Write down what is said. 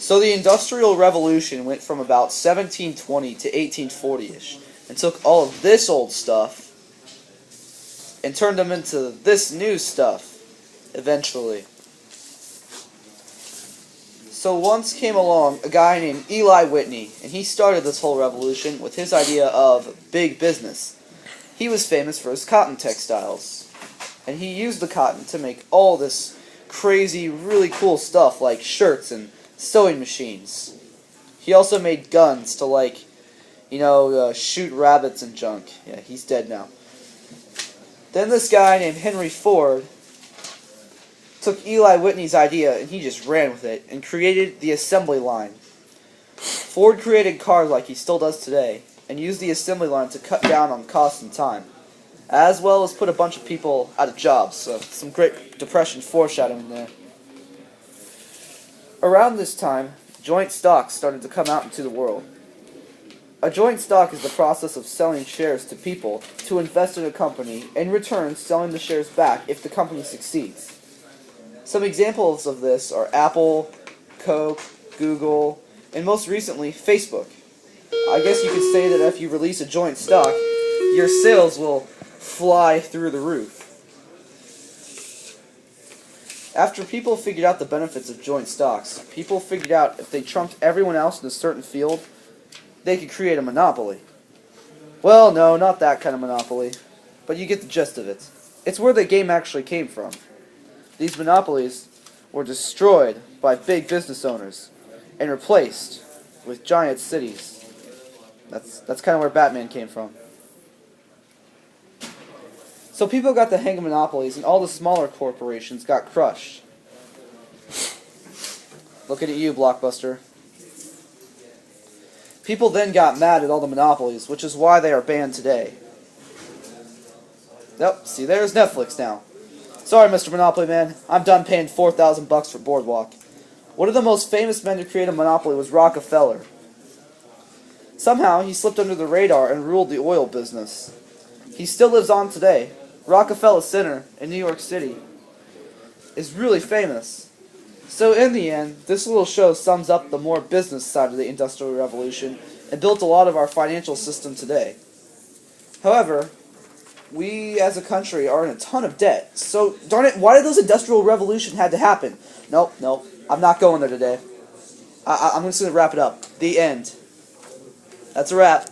So the Industrial Revolution went from about 1720 to 1840-ish and took all of this old stuff and turned them into this new stuff eventually. So once came along a guy named Eli Whitney, and he started this whole revolution with his idea of big business. He was famous for his cotton textiles, and he used the cotton to make all this crazy, really cool stuff like shirts and sewing machines. He also made guns to, like, shoot rabbits and junk. Yeah, he's dead now. Then this guy named Henry Ford took Eli Whitney's idea and he just ran with it and created the assembly line. Ford created cars like he still does today and used the assembly line to cut down on cost and time, as well as put a bunch of people out of jobs. So some Great Depression foreshadowing there. Around this time, joint stocks started to come out into the world. A joint stock is the process of selling shares to people to invest in a company, in return selling the shares back if the company succeeds. Some examples of this are Apple, Coke, Google, and most recently, Facebook. I guess you could say that if you release a joint stock, your sales will fly through the roof. After people figured out the benefits of joint stocks, people figured out if they trumped everyone else in a certain field, they could create a monopoly. Well, no, not that kind of monopoly, but you get the gist of it. It's where the game actually came from. These monopolies were destroyed by big business owners and replaced with giant cities. That's kind of where Batman came from. So people got the hang of monopolies and all the smaller corporations got crushed. Looking at you, Blockbuster. People then got mad at all the monopolies, which is why they are banned today. Yep, see, there's Netflix now. Sorry, Mr. Monopoly Man, I'm done paying $4,000 for Boardwalk. One of the most famous men to create a monopoly was Rockefeller. Somehow, he slipped under the radar and ruled the oil business. He still lives on today. Rockefeller Center in New York City is really famous. So in the end, this little show sums up the more business side of the Industrial Revolution and built a lot of our financial system today. However, we as a country are in a ton of debt. So, darn it, why did those Industrial Revolution had to happen? Nope, I'm not going there today. I'm just going to wrap it up. The end. That's a wrap.